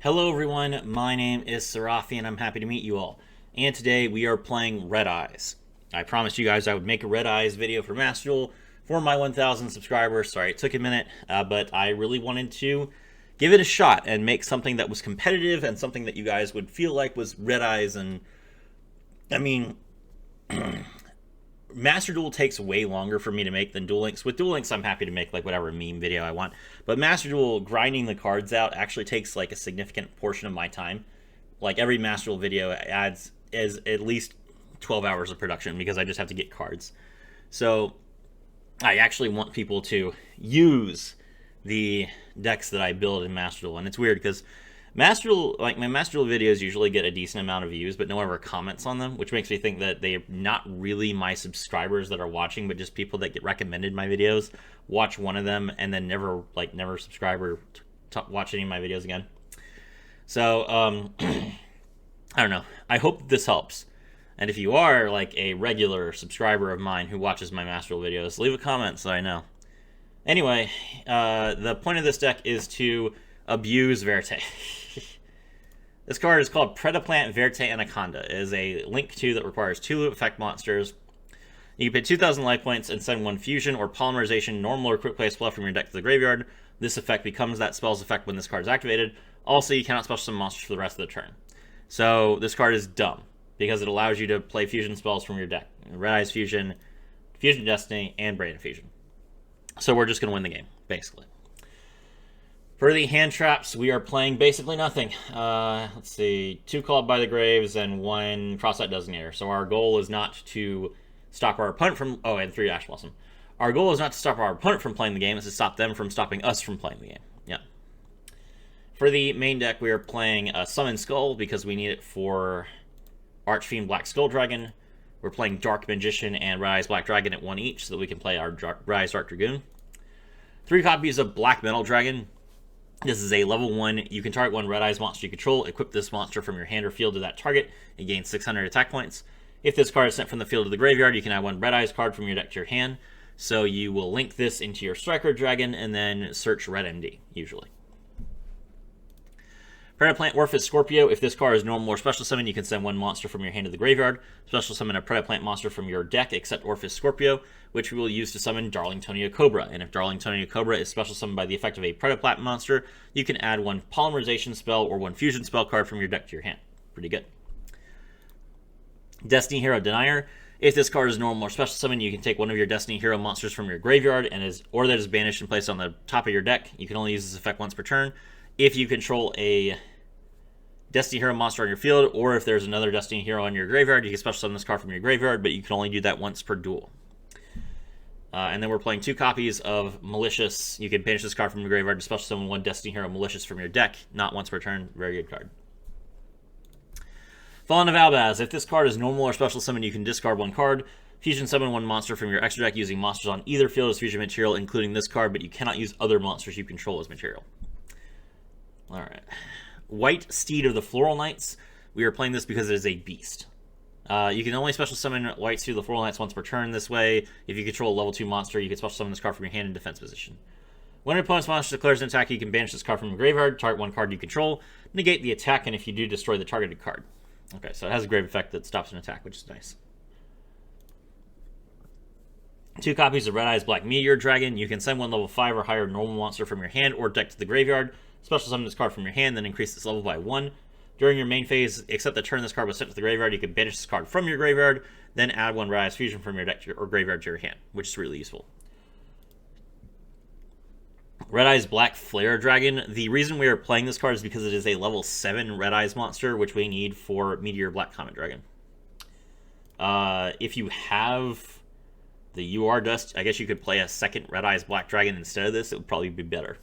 Hello everyone, my name is Serafi and I'm happy to meet you all. And today we are playing Red Eyes. I promised you guys I would make a Red Eyes video for Master Duel for my 1,000 subscribers. Sorry it took a minute, but I really wanted to give it a shot and make something that was competitive and something that you guys would feel like was Red Eyes. And I mean, Master Duel takes way longer for me to make than Duel Links. With Duel Links, I'm happy to make like whatever meme video I want. But Master Duel, grinding the cards out actually takes like a significant portion of my time. Like every Master Duel video is at least 12 hours of production because I just have to get cards. So I actually want people to use the decks that I build in Master Duel. And it's weird because Master Duel, like my Master Duel videos usually get a decent amount of views, but no one ever comments on them, which makes me think that they're not really my subscribers that are watching, but just people that get recommended my videos, watch one of them, and then never subscribe or watch any of my videos again. So, I don't know. I hope this helps. And if you are like a regular subscriber of mine who watches my Master Duel videos, leave a comment so I know. Anyway, the point of this deck is to abuse Verte. This card is called Predaplant Verte Anaconda. It is a Link 2 that requires 2 effect monsters. You can pay 2,000 life points and send 1 fusion or polymerization, normal or quick play spell from your deck to the graveyard. This effect becomes that spell's effect when this card is activated. Also, you cannot special summon monsters for the rest of the turn. So this card is dumb because it allows you to play fusion spells from your deck. Red Eyes Fusion, Fusion Destiny, and Brain Fusion. So we're just going to win the game, basically. For the hand traps, we are playing basically nothing. Let's see, 2 Called by the Graves and 1 Cross-Site Designator. So our goal is not to stop our opponent from... Oh, and 3 Ash Blossom. Our goal is not to stop our opponent from playing the game, it's to stop them from stopping us from playing the game. Yeah. For the main deck, we are playing Summon Skull because we need it for Archfiend Black Skull Dragon. We're playing Dark Magician and Red Eyes Black Dragon at 1 each so that we can play our Red Eyes Dark Dragoon. 3 copies of Black Metal Dragon. This is a level 1. You can target 1 Red Eyes monster you control. Equip this monster from your hand or field to that target. It gains 600 attack points. If this card is sent from the field to the graveyard, you can add 1 Red Eyes card from your deck to your hand. So you will link this into your Striker Dragon and then search Red MD, usually. Predaplant Orphis Scorpio. If this card is normal or special summon, you can send 1 monster from your hand to the graveyard. Special summon a Predaplant monster from your deck except Orphis Scorpio, which we will use to summon Darlingtonia Cobra. And if Darlingtonia Cobra is special summoned by the effect of a Predaplant monster, you can add 1 polymerization spell or 1 fusion spell card from your deck to your hand. Pretty good. Destiny Hero Denier. If this card is normal or special summon, you can take 1 of your Destiny Hero monsters from your graveyard or that is banished and placed on the top of your deck. You can only use this effect once per turn. If you control a Destiny Hero monster on your field, or if there's another Destiny Hero on your graveyard, you can special summon this card from your graveyard, but you can only do that once per duel. And then we're playing 2 copies of Malicious. You can banish this card from your graveyard to special summon 1 Destiny Hero Malicious from your deck, not once per turn. Very good card. Fallen of Albaz. If this card is normal or special summon, you can discard 1 card. Fusion summon 1 monster from your extra deck using monsters on either field as fusion material, including this card, but you cannot use other monsters you control as material. Alright. White Steed of the Floral Knights. We are playing this because it is a beast. You can only special summon White Steed of the Floral Knights once per turn this way. If you control a level 2 monster, you can special summon this card from your hand in defense position. When an opponent's monster declares an attack, you can banish this card from your graveyard, target 1 card you control, negate the attack, and if you do, destroy the targeted card. Okay, so it has a grave effect that stops an attack, which is nice. 2 copies of Red Eyes Black Meteor Dragon. You can send 1 level 5 or higher normal monster from your hand or deck to the graveyard. Special summon this card from your hand, then increase this level by 1. During your main phase, except the turn this card was sent to the graveyard, you can banish this card from your graveyard, then add 1 Red Eyes Fusion from your deck to or graveyard to your hand, which is really useful. Red Eyes Black Flare Dragon. The reason we are playing this card is because it is a level 7 Red Eyes monster, which we need for Meteor Black Comet Dragon. If you have the UR Dust, I guess you could play a second Red Eyes Black Dragon instead of this. It would probably be better.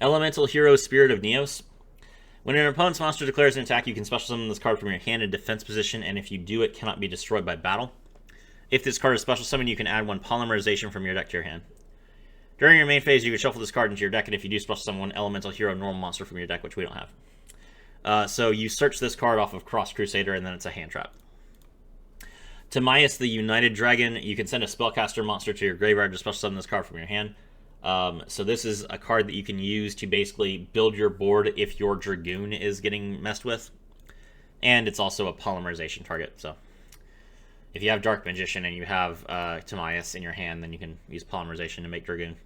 Elemental Hero Spirit of Neos. When an opponent's monster declares an attack, you can special summon this card from your hand in defense position, and if you do, it cannot be destroyed by battle. If this card is special summoned, you can add 1 polymerization from your deck to your hand. During your main phase, you can shuffle this card into your deck, and if you do, special summon 1 Elemental Hero normal monster from your deck, which we don't have. So you search this card off of Cross Crusader, and then it's a hand trap. Timaeus the United Dragon. You can send a Spellcaster monster to your graveyard to special summon this card from your hand. So this is a card that you can use to basically build your board if your Dragoon is getting messed with. And it's also a polymerization target, so if you have Dark Magician and you have Timaeus in your hand, then you can use polymerization to make Dragoon.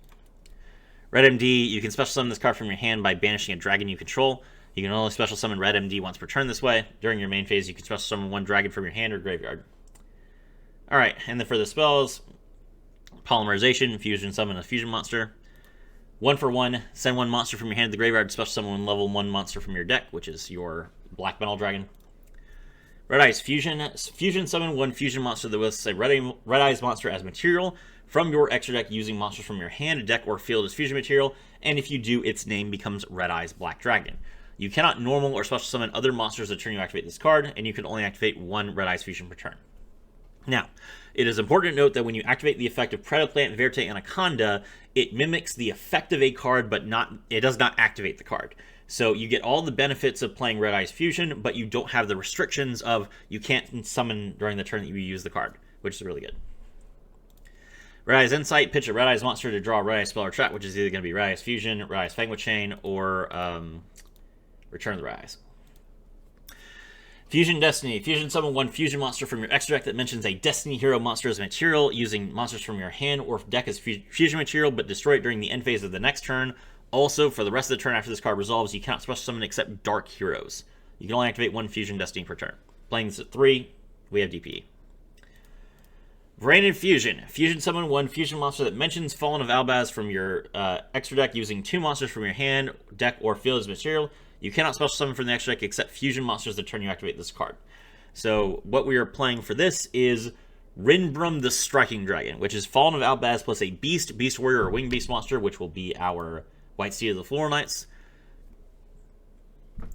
Red MD, you can special summon this card from your hand by banishing a dragon you control. You can only special summon Red MD once per turn this way. During your main phase, you can special summon one dragon from your hand or graveyard. Alright, and then for the spells, polymerization, fusion summon a fusion monster. 1 for 1, send one monster from your hand to the graveyard, special summon one level 1 monster from your deck, which is your Black Metal Dragon. Red Eyes fusion summon one fusion monster that lists a Red Eyes monster as material from your extra deck using monsters from your hand, deck, or field as fusion material, and if you do, its name becomes Red Eyes Black Dragon. You cannot normal or special summon other monsters the turn you activate this card, and you can only activate one Red Eyes fusion per turn. Now, it is important to note that when you activate the effect of Predaplant, Verte, Anaconda, it mimics the effect of a card, but it does not activate the card. So you get all the benefits of playing Red Eyes Fusion, but you don't have the restrictions of you can't summon during the turn that you use the card, which is really good. Red Eyes Insight, pitch a Red Eyes monster to draw a Red Eyes spell or trap, which is either going to be Red Eyes Fusion, Red Eyes Fangwood Chain, or Return of the Red Eyes. Fusion Destiny. Fusion summon one fusion monster from your extra deck that mentions a Destiny hero monster as material, using monsters from your hand or deck as fusion material, but destroy it during the end phase of the next turn. Also, for the rest of the turn after this card resolves, you cannot special summon except Dark Heroes. You can only activate one Fusion Destiny per turn. Playing this at 3, we have DPE. Branded Fusion. Fusion summon one fusion monster that mentions Fallen of Albaz from your extra deck using 2 monsters from your hand, deck, or field as material. You cannot special summon from the extra deck except fusion monsters the turn you activate this card. So what we are playing for this is Rinbrum the Striking Dragon, which is Fallen of Albaz plus a Beast, Beast Warrior, or Winged Beast monster, which will be our White Steed of the Floor Knights.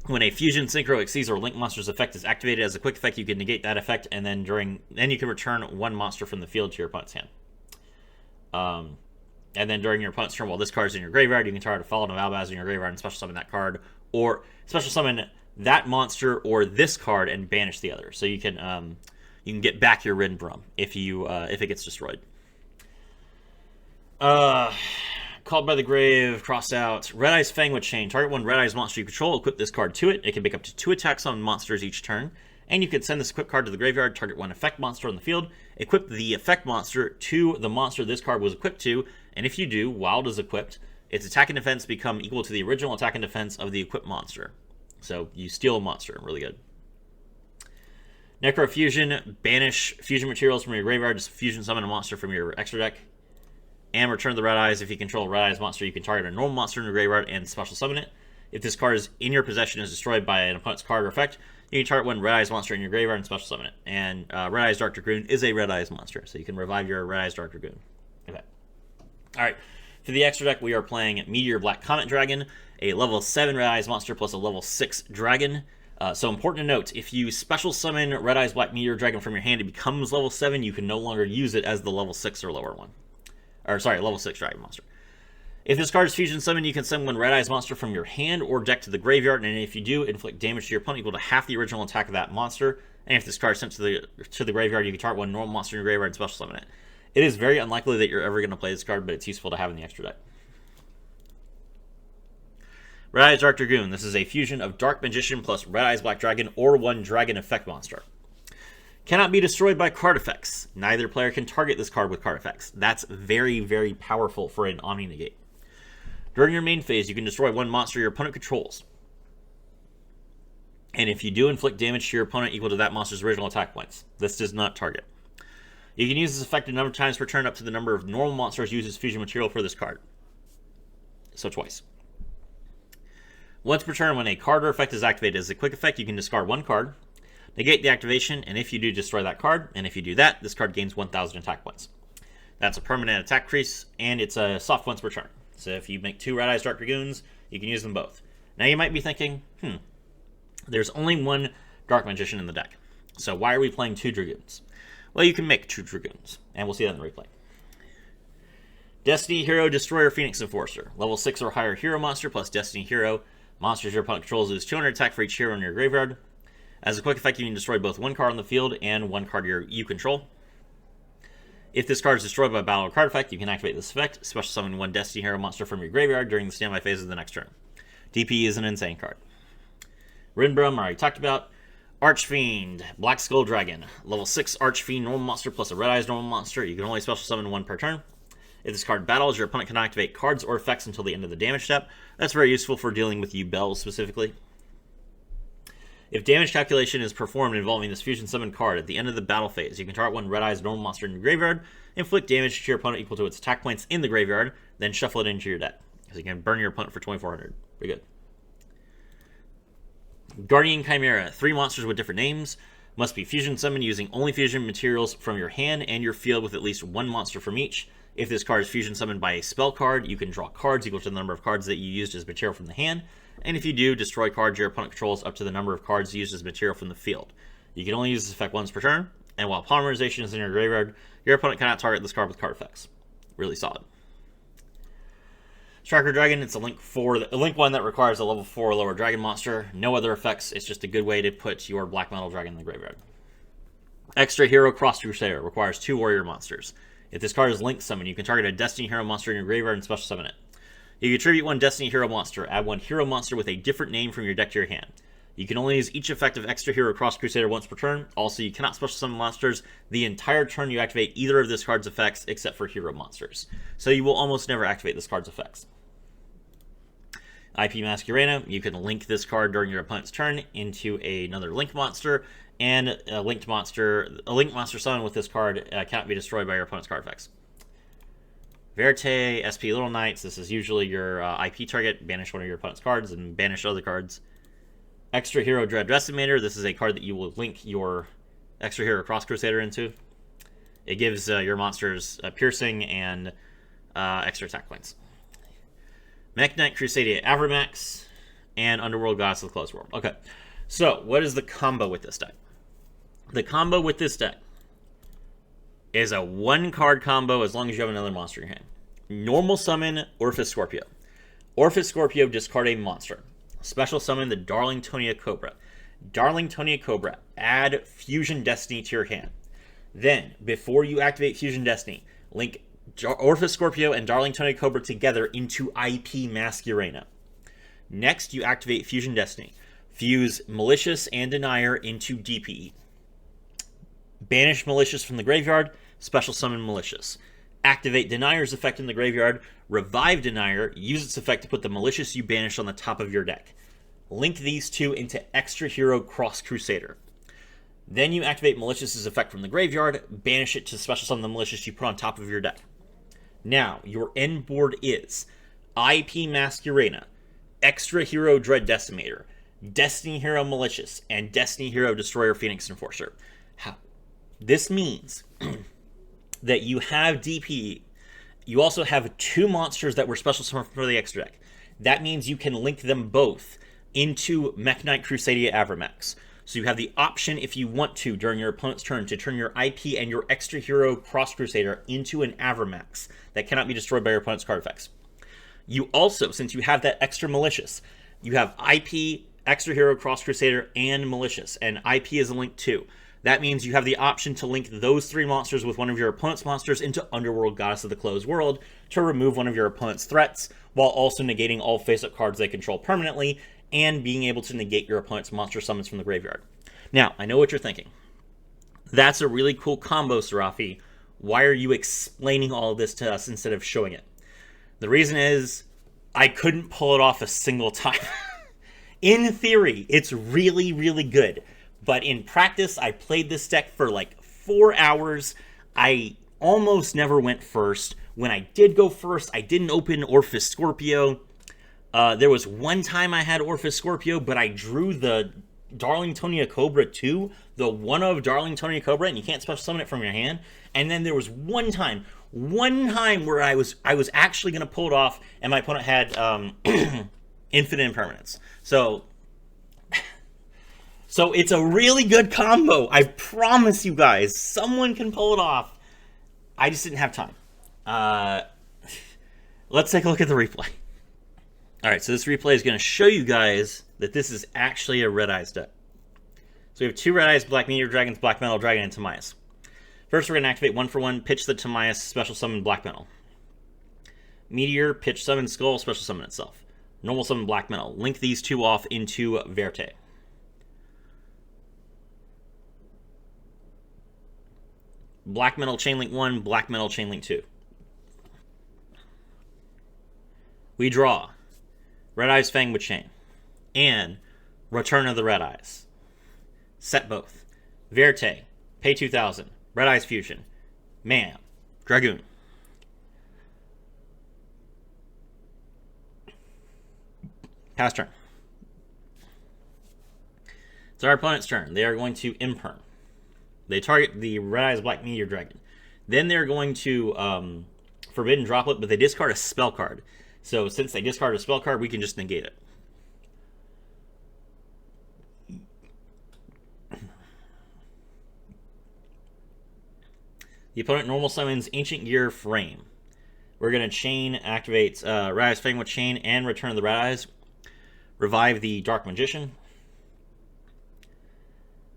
When a Fusion, Synchro, Exceeds, or Link monster's effect is activated as a quick effect, you can negate that effect, and then you can return one monster from the field to your opponent's hand. And then during your opponent's turn, while this card is in your graveyard, you can target a Fallen of Albaz in your graveyard and special summon that card, or special summon that monster or this card and banish the other. So you can get back your Rinbrum if it gets destroyed. Called by the Grave, cross out. Red Eyes Fangwood Chain. Target one Red Eyes monster you control, equip this card to it. It can make up to 2 attacks on monsters each turn. And you can send this equip card to the graveyard, target one effect monster on the field, equip the effect monster to the monster this card was equipped to, and if you do, while it is equipped, its attack and defense become equal to the original attack and defense of the equipped monster. So you steal a monster. Really good. Necrofusion. Banish fusion materials from your graveyard. Just fusion summon a monster from your extra deck. And return the Red Eyes. If you control a Red Eyes monster, you can target a normal monster in your graveyard and special summon it. If this card is in your possession is destroyed by an opponent's card or effect, you can target one Red Eyes monster in your graveyard and special summon it. And Red Eyes Dark Dragoon is a Red Eyes monster, so you can revive your Red Eyes Dark Dragoon. Okay. Alright, for the extra deck, we are playing Meteor Black Comet Dragon, a level 7 Red Eyes monster plus a level 6 dragon. So important to note, if you special summon Red Eyes Black Meteor Dragon from your hand, it becomes level 7, you can no longer use it as the level 6 or lower one. Or, sorry, level 6 dragon monster. If this card is fusion summoned, you can summon one Red Eyes monster from your hand or deck to the graveyard, and if you do, inflict damage to your opponent equal to half the original attack of that monster. And if this card is sent to the graveyard, you can target one normal monster in your graveyard and special summon it. It is very unlikely that you're ever going to play this card, but it's useful to have in the extra deck. Red Eyes Dark Dragoon. This is a fusion of Dark Magician plus Red Eyes Black Dragon or one Dragon Effect monster. Cannot be destroyed by card effects. Neither player can target this card with card effects. That's very, very powerful for an Omni-Negate. During your main phase, you can destroy one monster your opponent controls. And if you do, inflict damage to your opponent equal to that monster's original attack points. This does not target. You can use this effect a number of times per turn up to the number of normal monsters used as fusion material for this card. So twice. Once per turn, when a card or effect is activated as a quick effect, you can discard one card, negate the activation, and if you do, destroy that card. And if you do that, this card gains 1,000 attack points. That's a permanent attack crease, and it's a soft once per turn. So if you make 2 Red Eyes Dark Dragoons, you can use them both. Now you might be thinking, there's only one Dark Magician in the deck. So why are we playing 2 Dragoons? Well, you can make 2 Dragoons, and we'll see that in the replay. Destiny Hero Destroyer Phoenix Enforcer. Level 6 or higher hero monster plus Destiny Hero. Monsters your opponent controls lose 200 attack for each hero in your graveyard. As a quick effect, you can destroy both one card on the field and one card you control. If this card is destroyed by a battle or card effect, you can activate this effect. Special summon one Destiny Hero monster from your graveyard during the standby phase of the next turn. DP is an insane card. Rinbrum, I already talked about. Archfiend, Black Skull Dragon. Level 6 Archfiend normal monster plus a Red Eyes normal monster. You can only special summon one per turn. If this card battles, your opponent can activate cards or effects until the end of the damage step. That's very useful for dealing with Yubel specifically. If damage calculation is performed involving this fusion summon card at the end of the battle phase, you can target one Red Eyes normal monster in your graveyard, inflict damage to your opponent equal to its attack points in the graveyard, then shuffle it into your deck. So you can burn your opponent for 2,400. Pretty good. Guardian Chimera, 3 monsters with different names. Must be fusion summoned using only fusion materials from your hand and your field with at least 1 monster from each. If this card is fusion summoned by a spell card, you can draw cards equal to the number of cards that you used as material from the hand. And if you do, destroy cards your opponent controls up to the number of cards used as material from the field. You can only use this effect once per turn, and while polymerization is in your graveyard, your opponent cannot target this card with card effects. Really solid. Striker Dragon, it's a link 1 that requires a level 4 or lower dragon monster. No other effects, it's just a good way to put your black metal dragon in the graveyard. Extra Hero Cross Crusader requires 2 warrior monsters. If this card is link summoned, you can target a Destiny Hero monster in your graveyard and special summon it. You can tribute 1 Destiny Hero monster, add 1 hero monster with a different name from your deck to your hand. You can only use each effect of Extra Hero Cross Crusader once per turn. Also, you cannot special summon monsters the entire turn you activate either of this card's effects except for hero monsters. So you will almost never activate this card's effects. IP Masquerena, you can link this card during your opponent's turn into another link monster, and a link monster summon with this card cannot be destroyed by your opponent's card effects. Verte, SP Little Knights, this is usually your IP target. Banish one of your opponent's cards and banish other cards. Extra Hero Dread Decimator, this is a card that you will link your Extra Hero Cross Crusader into. It gives your monsters piercing and extra attack points. Mekk-Knight Crusadia Avramax, and Underworld Goddess of the Closed World. Okay, so what is the combo with this deck? The combo with this deck is a 1-card combo as long as you have another monster in your hand. Normal summon Orphis Scorpio. Orphis Scorpio, discard a monster. Special summon the Darlingtonia Cobra. Darlingtonia Cobra, add Fusion Destiny to your hand. Then, before you activate Fusion Destiny, link Orphis Scorpio and Darlingtonia Cobra together into IP Masquerena. Next, you activate Fusion Destiny. Fuse Malicious and Denier into DPE. Banish Malicious from the graveyard, special summon Malicious. Activate Denier's effect in the graveyard, revive Denier, use its effect to put the Malicious you banished on the top of your deck. Link these two into Extra Hero Cross Crusader. Then you activate Malicious's effect from the graveyard, banish it to special summon the Malicious you put on top of your deck. Now, your end board is IP Masquerena, Extra Hero Dread Decimator, Destiny Hero Malicious, and Destiny Hero Destroyer Phoenix Enforcer. This means that you have DP. You also have 2 monsters that were special summoned for the extra deck. That means you can link them both into Mekk-Knight Crusadia Avramax. So you have the option, if you want to, during your opponent's turn, to turn your IP and your Extra Hero Cross Crusader into an Avramax that cannot be destroyed by your opponent's card effects. You also, since you have that extra Malicious, you have IP, Extra Hero Cross Crusader, and Malicious, and IP is a link too. That means you have the option to link those 3 monsters with one of your opponent's monsters into Underworld Goddess of the Closed World to remove one of your opponent's threats, while also negating all face-up cards they control permanently, and being able to negate your opponent's monster summons from the graveyard. Now, I know what you're thinking. That's a really cool combo, Serafi. Why are you explaining all of this to us instead of showing it? The reason is, I couldn't pull it off a single time. In theory, it's really, really good. But in practice, I played this deck for like 4 hours. I almost never went first. When I did go first, I didn't open Orphis Scorpio. There was one time I had Orphis Scorpio, but I drew the Darlingtonia Cobra too. The one of Darlingtonia Cobra, and you can't special summon it from your hand. And then there was one time where I was actually going to pull it off, and my opponent had infinite impermanence. So it's a really good combo. I promise you guys, someone can pull it off. I just didn't have time. Let's take a look at the replay. All right, so this replay is going to show you guys that this is actually a Red Eyes deck. So we have 2 Red Eyes, Black Meteor Dragons, Black Metal Dragon, and Timaeus. First, we're going to activate 1-for-1, pitch the Timaeus, special summon Black Metal. Meteor, pitch summon Skull, special summon itself. Normal summon Black Metal. Link these two off into Verte. Black Metal Chainlink 1, Black Metal Chainlink 2. We draw Red Eyes Fang with Chain and Return of the Red Eyes. Set both. Verte, pay 2,000. Red Eyes Fusion. Man, Dragoon. Pass turn. It's our opponent's turn. They are going to Imperm. They target the Red Eyes Black Meteor Dragon. Then they're going to Forbidden Droplet, but they discard a spell card. So since they discard a spell card, we can just negate it. The opponent normal summons Ancient Gear Frame. We're going to chain, activate Red Eyes Fang with Chain and Return of the Red Eyes. Revive the Dark Magician.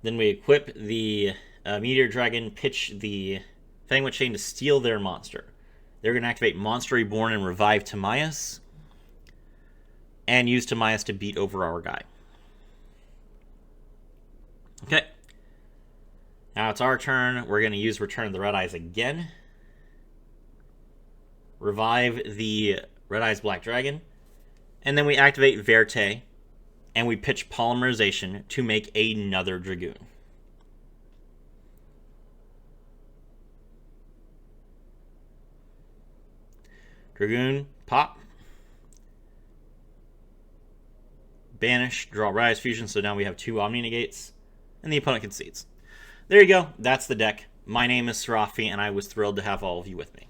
Then we equip the Meteor Dragon, pitch the Fang with Chain to steal their monster. They're going to activate Monster Reborn and revive Timaeus. And use Timaeus to beat over our guy. Okay. Now it's our turn. We're going to use Return of the Red Eyes again. Revive the Red Eyes Black Dragon. And then we activate Verte. And we pitch Polymerization to make another Dragoon. Dragoon, pop. Banish, draw Red Eyes Fusion, so now we have 2 Omni-Negates. And the opponent concedes. There you go. That's the deck. My name is Serafi, and I was thrilled to have all of you with me.